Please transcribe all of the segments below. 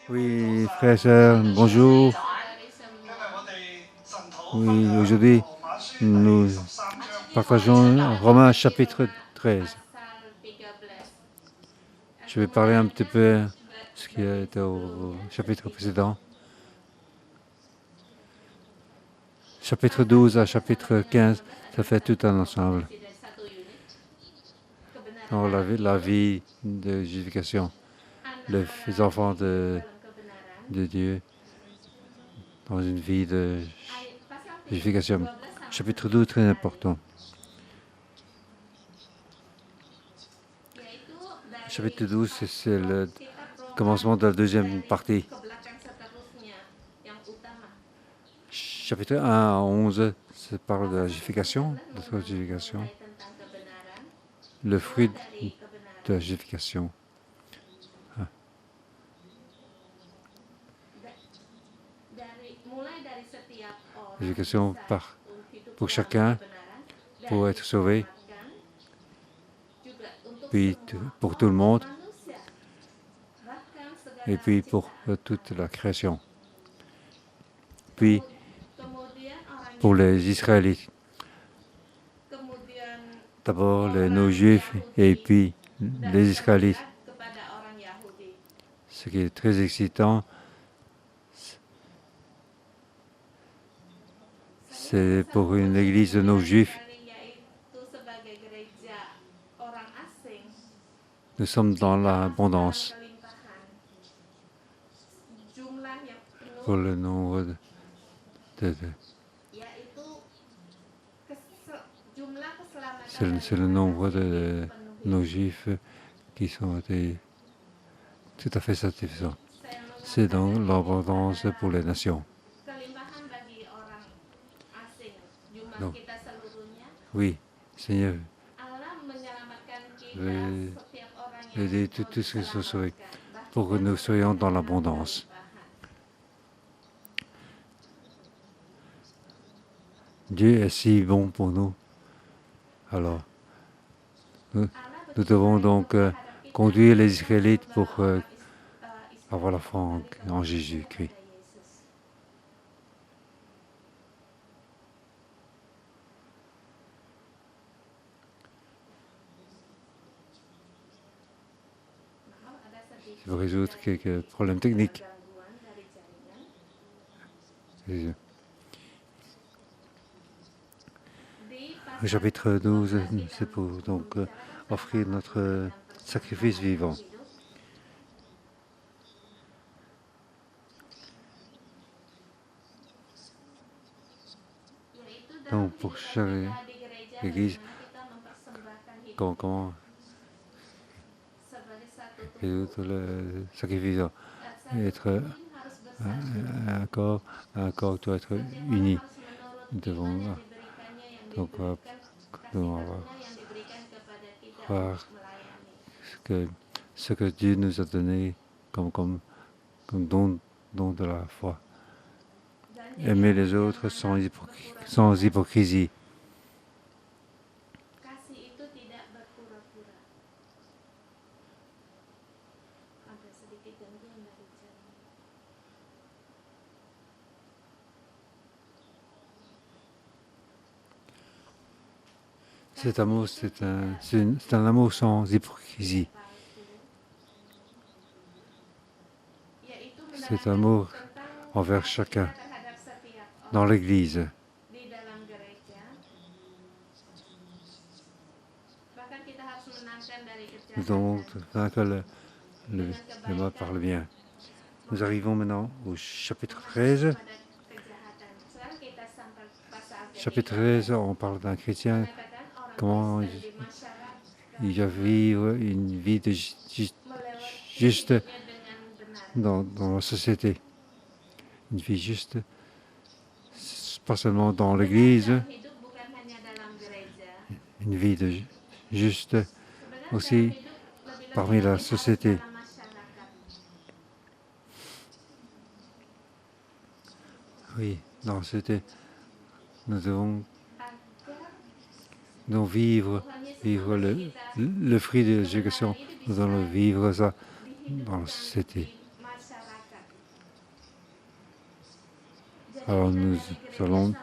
Oui, frères et sœurs, bonjour. Oui, aujourd'hui, nous partageons Romains chapitre 13. Je vais parler un petit peu de ce qui a été au chapitre précédent. Chapitre 12 à chapitre 15, ça fait tout un ensemble. Dans la vie de justification, les enfants de Dieu dans une vie de justification. Chapitre 12, très important. Chapitre 12, c'est le commencement de la deuxième partie. Chapitre 1 à 11, ça parle de la justification, de la justification, le fruit de la justification. Justification pour chacun, pour être sauvé, puis pour tout le monde, et puis pour toute la création. Puis pour les Israélites. D'abord les non-juifs et puis les Israélites. Ce qui est très excitant, c'est pour une église de non-juifs. Nous sommes dans l'abondance pour le nombre c'est le nombre de non-juifs qui sont tout à fait satisfaisants. C'est dans l'abondance pour les nations. Donc, oui, Seigneur, aider tous ceux qui sont sauvés pour que nous soyons dans l'abondance. Dieu est si bon pour nous. Alors, nous devons donc conduire les Israélites pour avoir la foi en Jésus-Christ. Je vais résoudre quelques problèmes techniques. Le chapitre 12, c'est pour donc offrir notre sacrifice vivant. Donc pour chaque église, comment résoudre le sacrifice, être un corps doit être uni devant. Donc nous devons voir ce que Dieu nous a donné comme don de la foi. Aimer les autres sans hypocrisie. Cet amour, c'est un amour sans hypocrisie. Cet amour envers chacun dans l'Église. Nous devons vaincre le mal par le bien. Nous arrivons maintenant au chapitre 13. Chapitre 13, on parle d'un chrétien, comment il va vivre une vie de juste dans la société. Une vie juste, pas seulement dans l'Église, une vie de juste aussi parmi la société. Oui, dans la société, nous devons vivre le fruit de l'éducation. Nous allons vivre ça dans la société. Alors nous allons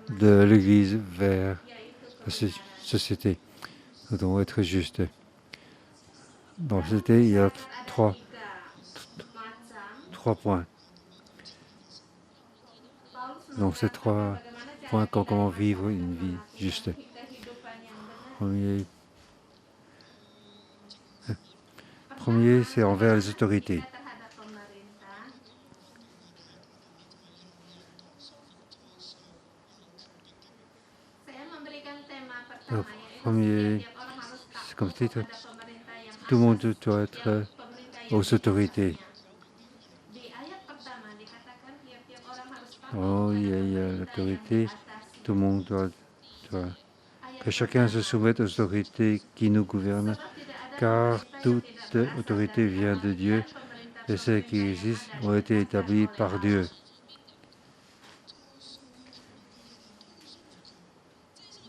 de l'Église vers la société. Nous devons être justes. Dans la société, il y a trois points. Donc ces 3 points, comment vivre une vie juste. Premier, c'est envers les autorités. Le premier, c'est comme titre, tout le monde doit être aux autorités. Oh, il y a l'autorité, tout le monde doit que chacun se soumette aux autorités qui nous gouvernent, car toute autorité vient de Dieu et celles qui existent ont été établies par Dieu.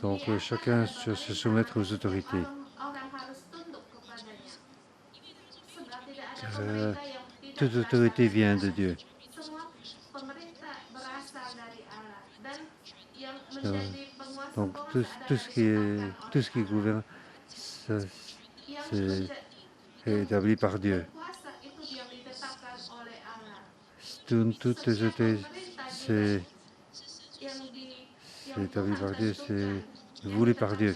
Donc chacun doit se soumettre aux autorités. Toute autorité vient de Dieu. Donc tout ce qui gouverne, c'est établi par Dieu. Toutes les autorités, c'est établi par Dieu, c'est voulu par Dieu.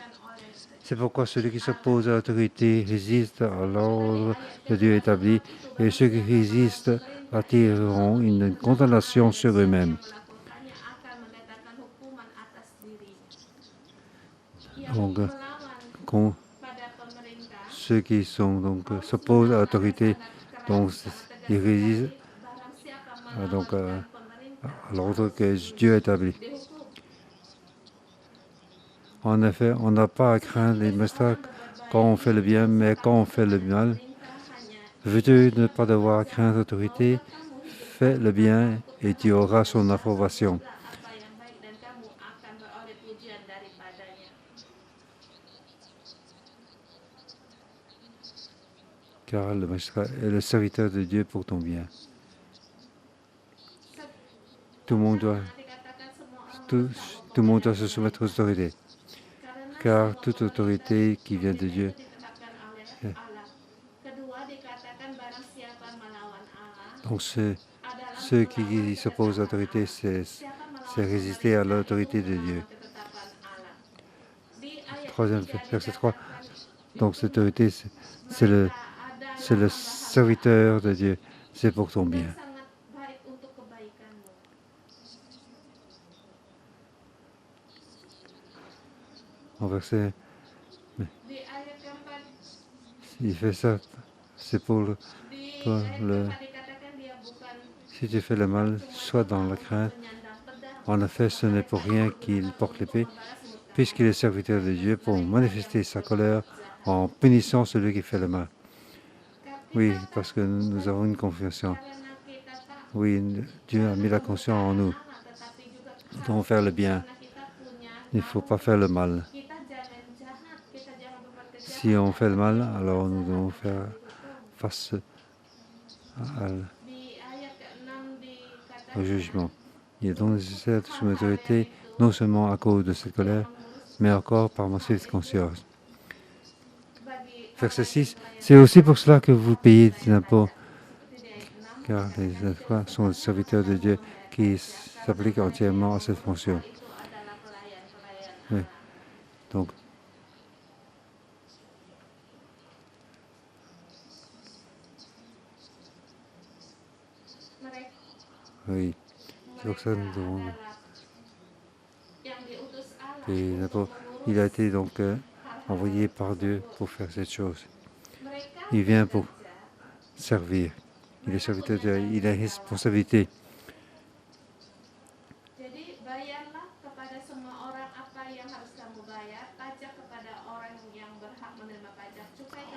C'est pourquoi celui qui s'oppose à l'autorité résiste à l'ordre de Dieu établi, et ceux qui résistent attireront une condamnation sur eux-mêmes. Donc, ceux qui s'opposent à l'autorité, donc ils résistent à l'ordre que Dieu établit. En effet, on n'a pas à craindre les magistrats quand on fait le bien, mais quand on fait le mal, veux-tu ne pas devoir craindre l'autorité, fais le bien et tu auras son approbation. Car le magistrat est le serviteur de Dieu pour ton bien. Tout le monde doit se soumettre aux autorités. Car toute autorité qui vient de Dieu donc ceux qui s'opposent à l'autorité, c'est résister à l'autorité de Dieu. Troisième verset 3. Donc cette autorité, c'est le serviteur de Dieu. C'est pour ton bien. En verset, il fait ça, c'est pour le. Si tu fais le mal, sois dans la crainte. En effet, ce n'est pour rien qu'il porte l'épée, puisqu'il est serviteur de Dieu pour manifester sa colère en punissant celui qui fait le mal. Oui, parce que nous avons une confiance. Oui, Dieu a mis la conscience en nous. Nous devons faire le bien. Il ne faut pas faire le mal. Si on fait le mal, alors nous devons faire face au jugement. Il est donc nécessaire de soumettre l'autorité, non seulement à cause de cette colère, mais encore par ma sainte conscience. Verset 6, c'est aussi pour cela que vous payez des impôts, car les impôts sont les serviteurs de Dieu qui s'appliquent entièrement à cette fonction. Oui. Donc, oui, c'est pour ça que nous devons payer des impôts. Il a été donc envoyé par Dieu pour faire cette chose. Il vient pour servir. Il est serviteur de Dieu. Il a une responsabilité.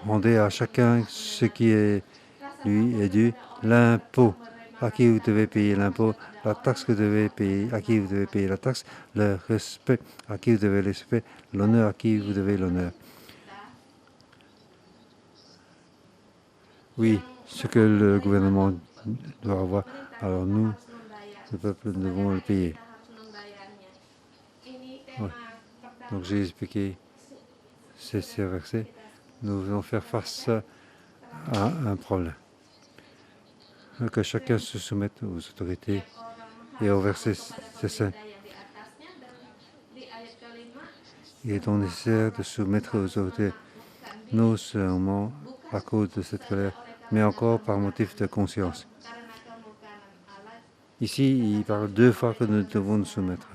Rendez à chacun ce qui est lui est dû, l'impôt à qui vous devez payer l'impôt, la taxe que vous devez payer, à qui vous devez payer la taxe, le respect à qui vous devez le respect, l'honneur à qui vous devez l'honneur. Oui, ce que le gouvernement doit avoir. Alors nous le peuple, nous devons le payer. Ouais. Donc j'ai expliqué ces versets. Nous devons faire face à un problème. Que chacun se soumette aux autorités. Et au verset 5, il est donc nécessaire de soumettre aux autorités, non seulement à cause de cette colère, mais encore par motif de conscience. Ici, il parle 2 fois que nous devons nous soumettre.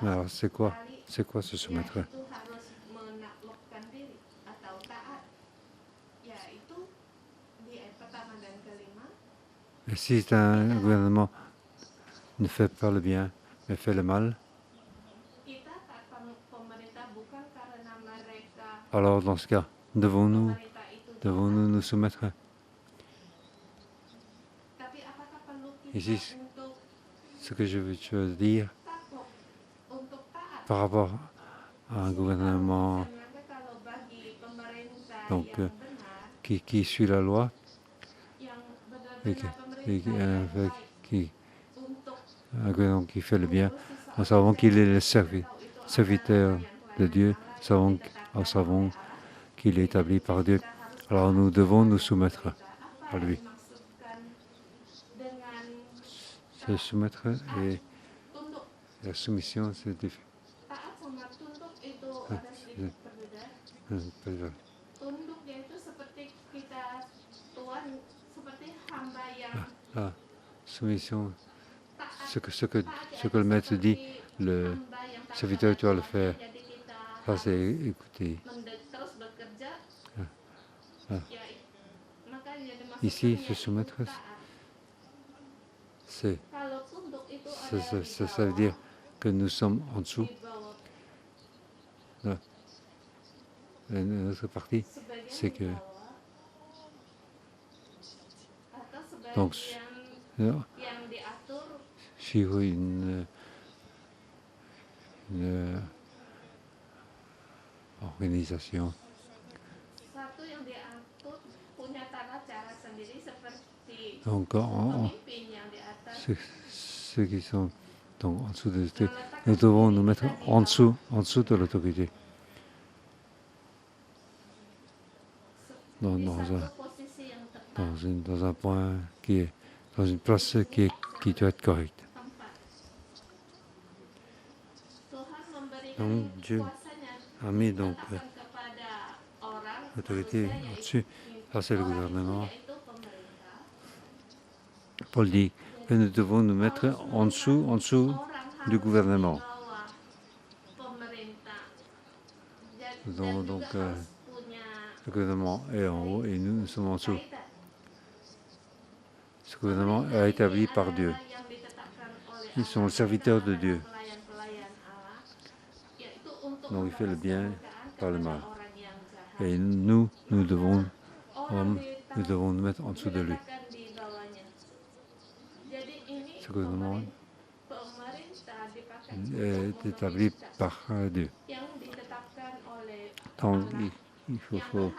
Alors, c'est quoi se soumettre? Et si un gouvernement ne fait pas le bien, mais fait le mal, alors dans ce cas, devons-nous nous soumettre? Ici, ce que je veux dire par rapport à un gouvernement donc, qui suit la loi et un gouvernement qui fait le bien, nous savons qu'il est le serviteur de Dieu, nous savons qu'il est établi par Dieu. Alors nous devons nous soumettre à lui. Se soumettre et la soumission, c'est différent. La soumission, ce que le maître dit, le serviteur doit le faire. Ça, c'est écouter. Ici, se soumettre, ça veut dire que nous sommes en dessous. Notre partie, c'est que donc suivre une organisation. Donc ceux qui sont donc en dessous de l'autorité, nous devons nous mettre en dessous de l'autorité. Dans un point qui est dans une place qui doit être correcte. Donc Dieu a mis donc l'autorité au-dessus. Ça c'est le gouvernement. Paul dit que nous devons nous mettre en dessous du gouvernement. Donc le gouvernement est en haut et nous sommes en dessous. Ce gouvernement est établi par Dieu. Ils sont le serviteur de Dieu. Donc il fait le bien par le mal. Et nous devons nous mettre en dessous de lui. Ce gouvernement est établi par Dieu. Donc il faut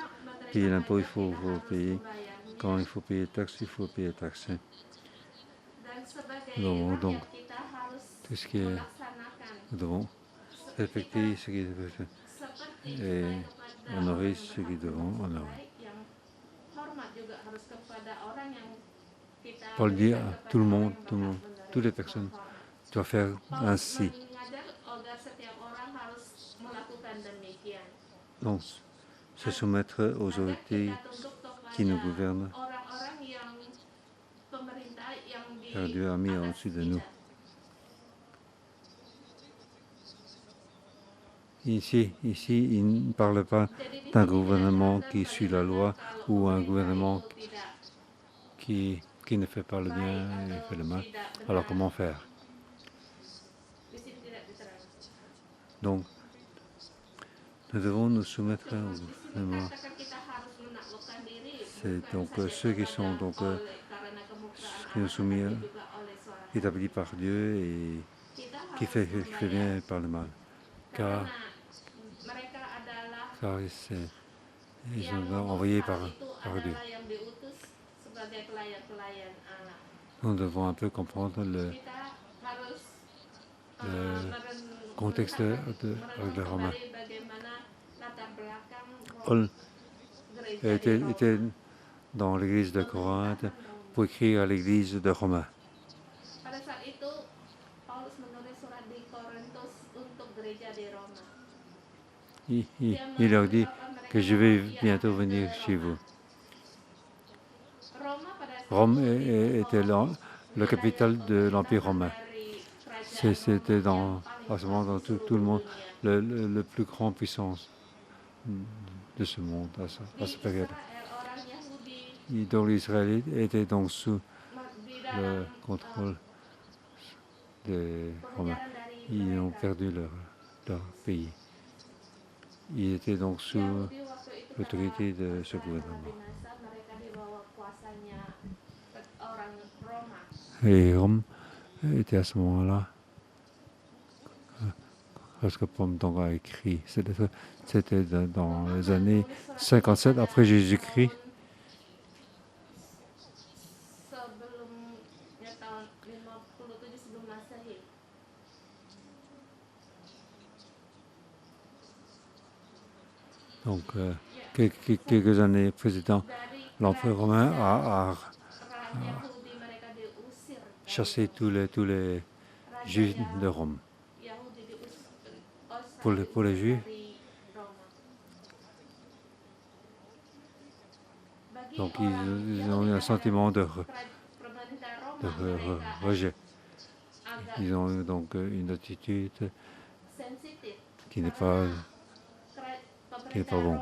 payer l'impôt, il faut payer. Quand il faut payer les taxes, il faut payer les taxes. Donc tout ce qui est, nous devons respecter ce qui est fait et honorer ce qui devons honorer. Paul dit à tout le monde, toutes les personnes doivent faire ainsi. Donc, se soumettre aux autorités qui nous gouvernent, car Dieu a mis au-dessus de nous. Ici, il ne parle pas d'un gouvernement qui suit la loi ou un gouvernement qui ne fait pas le bien et fait le mal. Alors comment faire? Donc, nous devons nous soumettre au gouvernement. C'est donc ceux qui sont donc qui nous soumis, établis par Dieu et qui fait bien par le mal. Car ils sont envoyés par Dieu. Nous devons un peu comprendre le contexte de Romain. Paul était dans l'église de Corinthe pour écrire à l'église de Romain. Il leur dit que je vais bientôt venir chez vous. Rome était la capitale de l'Empire romain. C'était à ce moment dans tout le monde le plus grand puissance de ce monde à cette période. Donc les Israélites étaient donc sous le contrôle des Romains. Ils ont perdu leur pays. Ils étaient donc sous l'autorité de ce gouvernement. Et Rome était à ce moment-là, lorsque Pomme a écrit, c'était dans les années 57 après Jésus-Christ. Donc, quelques années précédentes, l'empereur romain a chassé tous les Juifs de Rome. Pour les Juifs, donc ils ont eu un sentiment de rejet. Ils ont eu donc une attitude qui n'est pas bon.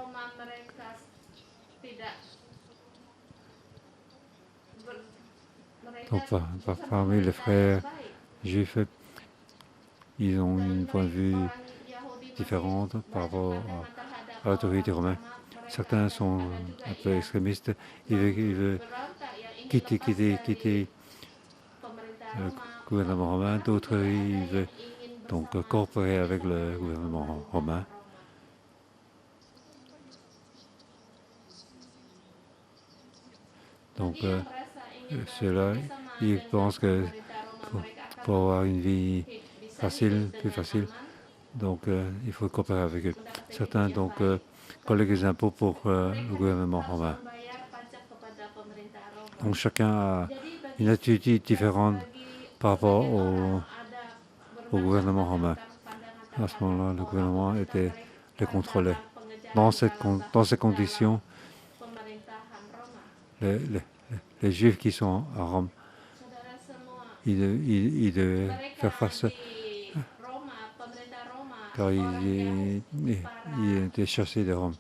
Donc parmi les frères juifs, ils ont un point de vue différent par rapport à l'autorité romaine. Certains sont un peu extrémistes, ils veulent quitter le gouvernement romain, d'autres ils veulent donc coopérer avec le gouvernement romain. Donc ceux-là, ils pensent que pour avoir une vie plus facile, donc il faut coopérer avec eux. Certains donc collectent les impôts pour le gouvernement romain. Donc chacun a une attitude différente par rapport au gouvernement romain. À ce moment-là, le gouvernement les contrôlait. Dans ces conditions, les Juifs qui sont à Rome, ils devaient faire face, car ils étaient chassés de Rome,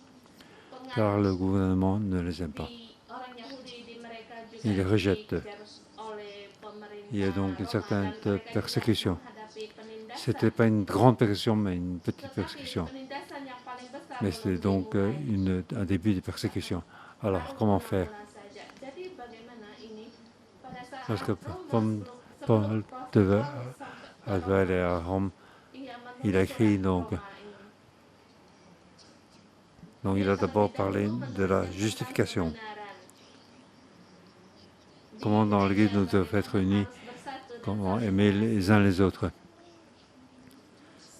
car le gouvernement ne les aime pas. Il les rejette. Il y a donc une certaine persécution. Ce n'était pas une grande persécution, mais une petite persécution. Mais c'était donc un début de persécution. Alors, comment faire? Parce que Paul devait aller à Rome. Il a écrit donc il a d'abord parlé de la justification. Comment dans l'Église nous devons être unis, comment aimer les uns les autres.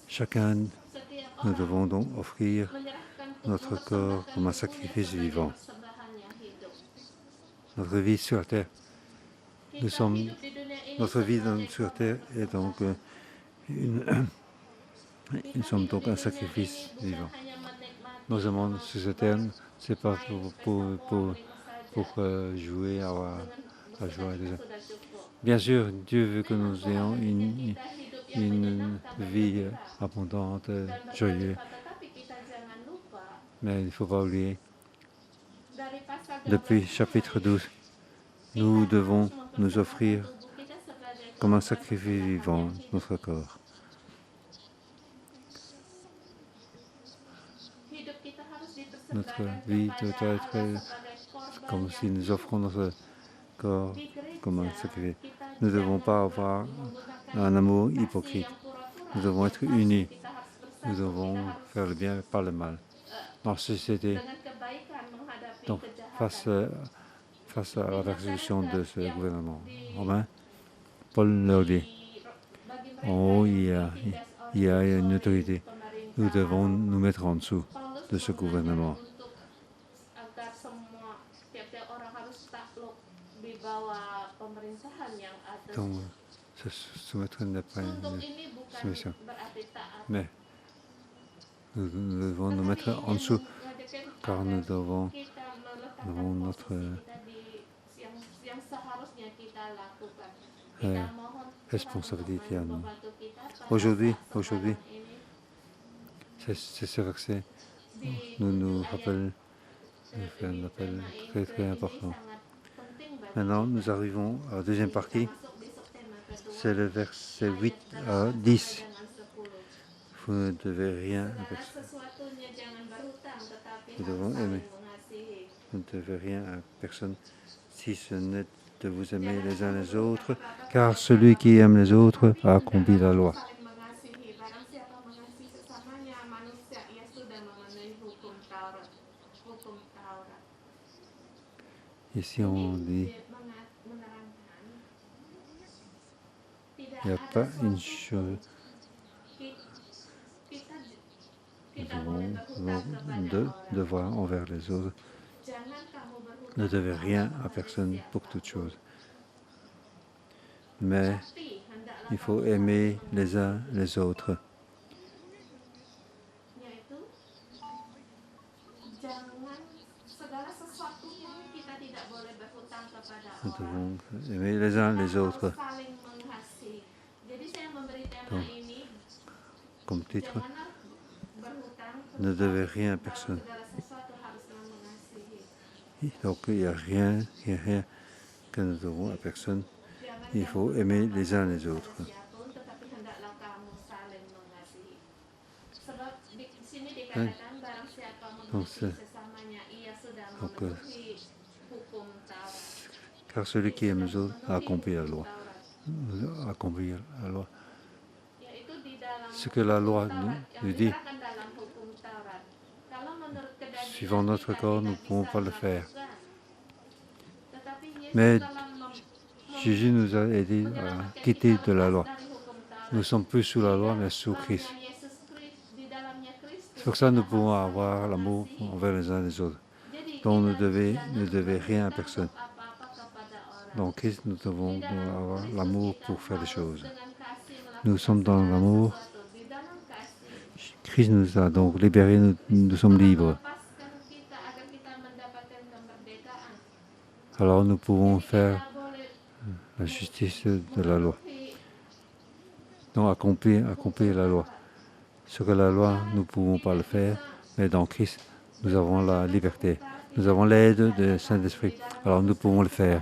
Chacun, nous devons donc offrir notre corps comme un sacrifice vivant. Notre vie sur la terre, notre vie sur terre est donc nous sommes donc un sacrifice vivant. Nous aimons sur cette terre, ce n'est pas pour jouer à joie. Bien sûr, Dieu veut que nous ayons une vie abondante, joyeuse. Mais il ne faut pas oublier, depuis chapitre 12, nous devons nous offrir comme un sacrifice vivant notre corps. Notre vie doit être comme si nous offrons notre corps comme un sacrifice. Nous ne devons pas avoir un amour hypocrite. Nous devons être unis. Nous devons faire le bien et pas le mal. Dans la société, donc face face à la persécution de ce gouvernement romain, Paul leur dit, en haut, il y a une autorité. Nous devons nous mettre en dessous de ce gouvernement. Donc, se soumettre n'est pas une soumission. Mais nous devons nous mettre en dessous, car nous avons notre responsabilité à nous. Aujourd'hui, c'est ce verset nous rappelle un appel très très important. Maintenant, nous arrivons à la deuxième partie. C'est le verset 8 à 10. Vous ne devez rien à personne. Nous devons aimer. Vous ne devez rien à personne si ce n'est de vous aimer les uns les autres, car celui qui aime les autres a accompli la loi. Ici on dit, il n'y a pas une chose. Nous avons deux devoirs envers les autres. Ne devez rien à personne pour toute chose. Mais il faut aimer les uns les autres. Nous devons aimer les uns les autres. Donc, comme titre, ne devez rien à personne. Donc il n'y a rien que nous devons à personne. Il faut aimer les uns les autres. Hein? Car celui qui aime les autres a accompli la loi. Ce que la loi nous dit, suivant notre corps, nous ne pouvons pas le faire. Mais Jésus nous a aidés à quitter de la loi. Nous ne sommes plus sous la loi, mais sous Christ. C'est pour ça que nous pouvons avoir l'amour envers les uns les autres. Donc ne devez rien à personne. Dans Christ, nous devons avoir l'amour pour faire des choses. Nous sommes dans l'amour. Christ nous a donc libérés, nous sommes libres. Alors nous pouvons faire la justice de la loi. Donc accomplir la loi. Ce que la loi, nous ne pouvons pas le faire, mais dans Christ, nous avons la liberté. Nous avons l'aide du Saint-Esprit. Alors nous pouvons le faire.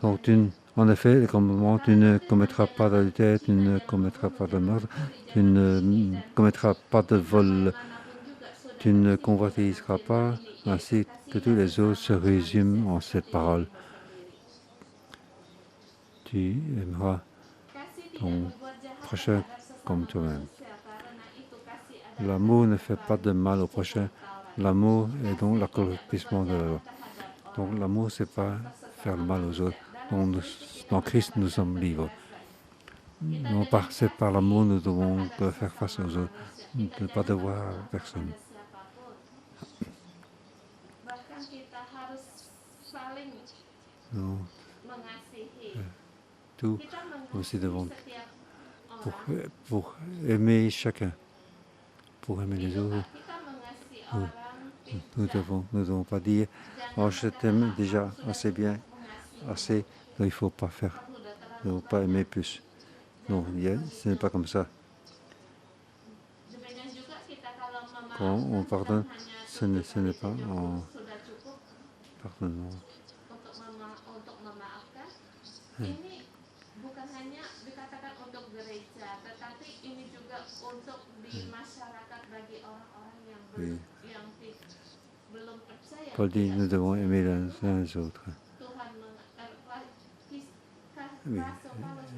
Donc en effet, le commandement, tu ne commettras pas d'adultère, tu ne commettras pas de meurtre, tu ne commettras pas de vol, tu ne convoitiseras pas, ainsi que tous les autres se résument en cette parole. Tu aimeras ton prochain comme toi-même. L'amour ne fait pas de mal au prochain. L'amour est donc l'accomplissement de la loi. Donc l'amour, ce n'est pas faire le mal aux autres. Donc, dans Christ, nous sommes libres. C'est par l'amour nous devons faire face aux autres. Ne pas devoir personne. Nous, tout aussi devons pour aimer chacun, pour aimer les autres. Nous ne devons pas dire oh, je t'aime déjà assez bien, assez, donc il ne faut pas faire, il ne faut pas aimer plus. Non, ce n'est pas comme ça. Quand on pardonne, ce n'est pas en pardonnant. Oui. Paul dit nous devons aimer les uns les autres. Oui,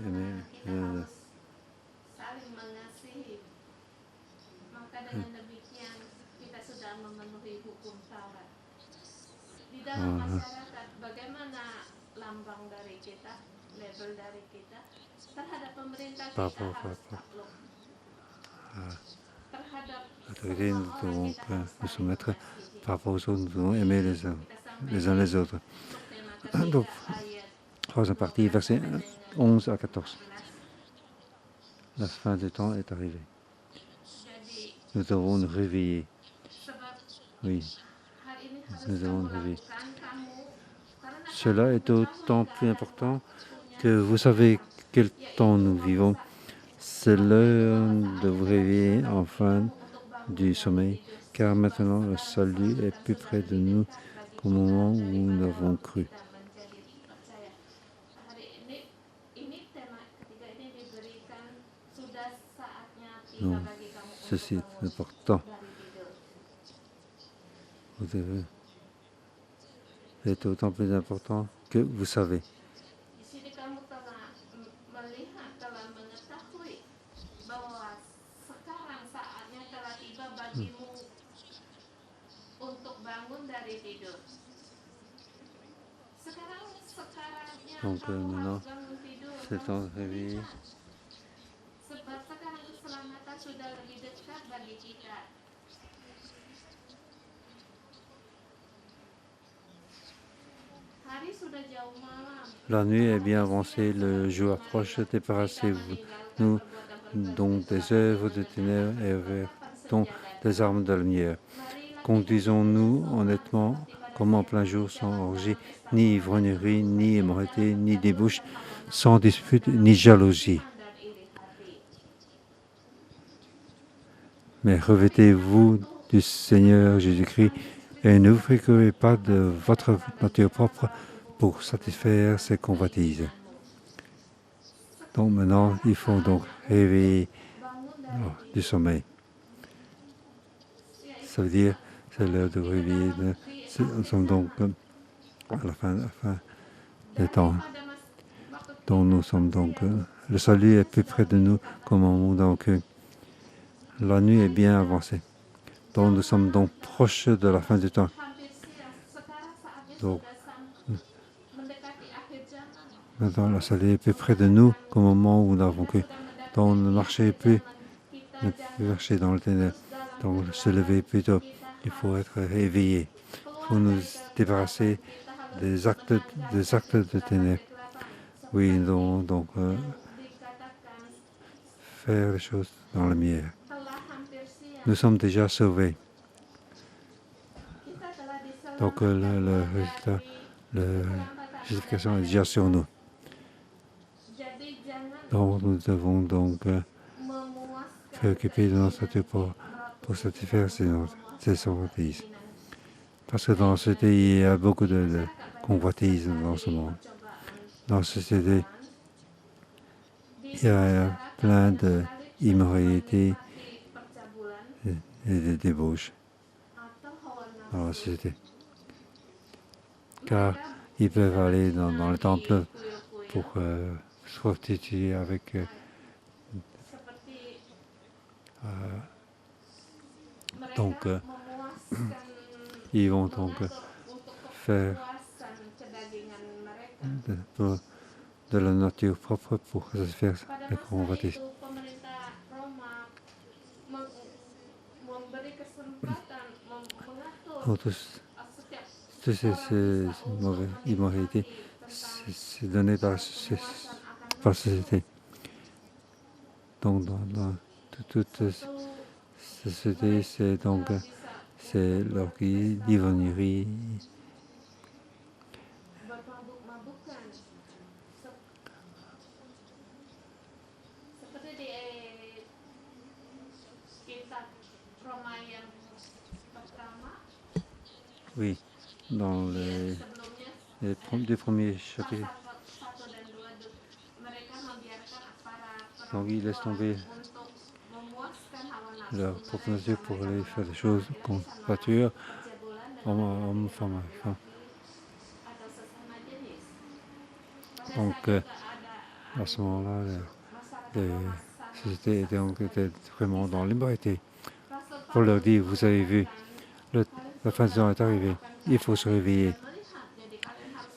aimer les uns les autres. Par rapport à l'autorité, nous devons nous soumettre. Par rapport aux autres, nous devons aimer les uns les autres. Donc, troisième partie, versets 11 à 14. La fin du temps est arrivée. Nous devons nous réveiller. Oui, nous devons nous réveiller. Cela est d'autant plus important que vous savez quel temps nous vivons. C'est l'heure de vous réveiller enfin du sommeil, car maintenant le salut est plus près de nous qu'au moment où nous l'avons cru. Donc, ceci est important. C'est d'autant plus important que vous savez. Donc maintenant, c'est le temps de réveiller. La nuit est bien avancée, le jour approche, débarrassez-nous donc des œuvres de ténèbres et revêtons des armes de lumière. Conduisons-nous honnêtement comme en plein jour, sans orgie, ni ivrognerie, ni immoralité, ni débauche, sans dispute, ni jalousie. Mais revêtez-vous du Seigneur Jésus-Christ et ne vous préoccupez pas de votre nature propre pour satisfaire ses convoitises. Donc maintenant, il faut donc réveiller du sommeil. Ça veut dire, c'est l'heure de réveiller. Nous sommes donc à la fin des temps. Donc nous sommes donc, le salut est plus près de nous qu'au moment donc la nuit est bien avancée. Donc nous sommes donc proches de la fin du temps. Donc, maintenant, le salut est plus près de nous qu'au moment où nous l'avons cru. Donc ne marchez plus marcher dans le ténèbre. Donc se lever plutôt. Il faut être éveillé. Il faut nous débarrasser des actes de ténèbres. Oui, donc faire les choses dans la lumière. Nous sommes déjà sauvés. Donc le résultat, la justification est déjà sur nous. Donc nous devons donc préoccuper de notre statut pour satisfaire ces convoitises. Parce que dans la société, il y a beaucoup de convoitises dans ce monde. Dans la société, il y a plein d'immoralité et de débauche dans la société. Car ils peuvent aller dans le temple pour se prostituer avec donc ils vont donc faire de la nature propre pour satisfaire les convoitises. Toutes ces mauvaises immoralités, c'est donné par la société. Donc dans toute société, c'est l'orgueil, l'ivrognerie. Oui, dans les deux premiers chapitres. Donc ils laissent tomber leur propre nature pour aller faire des choses contre nature, homme, femme. Donc à ce moment-là, les sociétés étaient vraiment dans l'immoralité. Pour leur dire, vous avez vu, la fin du temps est arrivée, il faut se réveiller.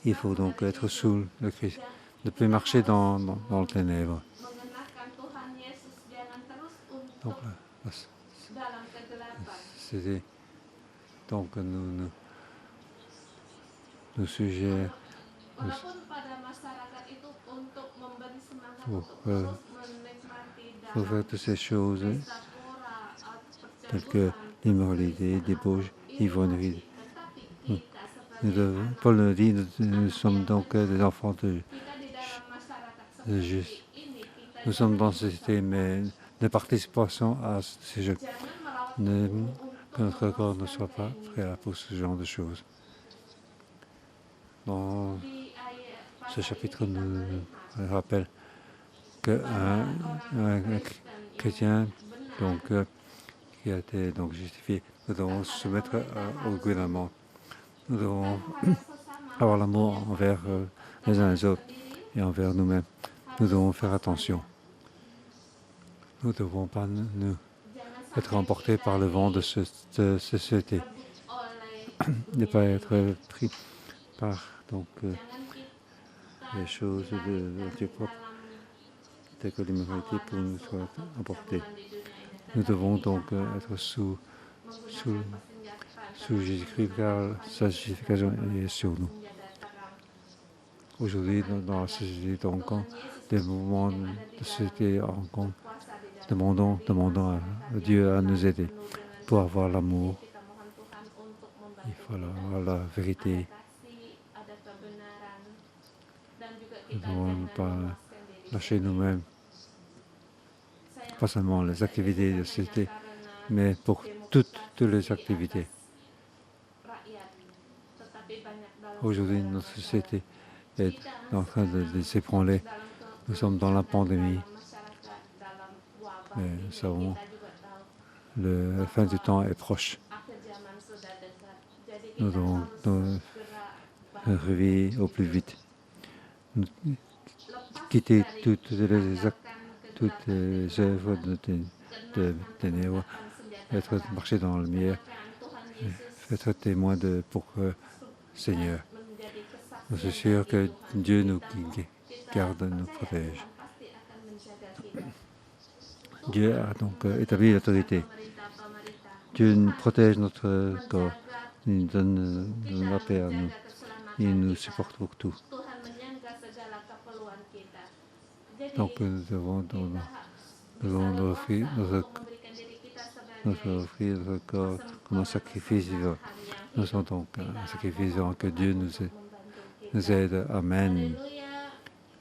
Il faut donc être sous le Christ, ne plus marcher dans le ténèbre. Donc là, c'était donc nous suggère pour faire toutes ces choses telles que l'immoralité, débauche, ivrognerie. Paul nous dit, nous sommes donc des enfants de juste. Nous sommes dans ce système, mais ne participons à ces jeux. Que notre corps ne soit pas prêt pour ce genre de choses. Dans ce chapitre nous rappelle qu'un chrétien donc, qui a été donc justifié, nous devons se soumettre au gouvernement. Nous devons avoir l'amour envers les uns les autres et envers nous-mêmes. Nous devons faire attention. Nous ne devons pas nous être emportés par le vent de cette société. Ne pas être pris par donc, les choses de Dieu propre, telles que l'immoralité pour nous soit emportée. Nous devons donc être sous Jésus-Christ, car sa justification est sur nous. Aujourd'hui, dans la société de Hong Kong, des mouvements de société Hong Kong, demandons à Dieu à nous aider pour avoir l'amour. Il faut avoir la vérité. Nous ne devons pas lâcher nous-mêmes, pas seulement les activités de la société, mais pour toutes les activités. Aujourd'hui, notre société est en train de s'ébranler. Nous sommes dans la pandémie. Mais nous savons la fin du temps est proche. Nous devons nous réveiller au plus vite. Quitter toutes les œuvres de ténèbres, marcher dans la lumière, être témoin pour Seigneur. Je suis sûr que Dieu nous garde, nous protège. Dieu a donc établi l'autorité. Dieu nous protège notre corps. Il nous donne la paix à nous. Il nous supporte pour tout. Donc nous devons offrir notre corps comme un sacrifice vivant. Nous sommes donc un sacrifice vivant que Dieu nous aide. Amen.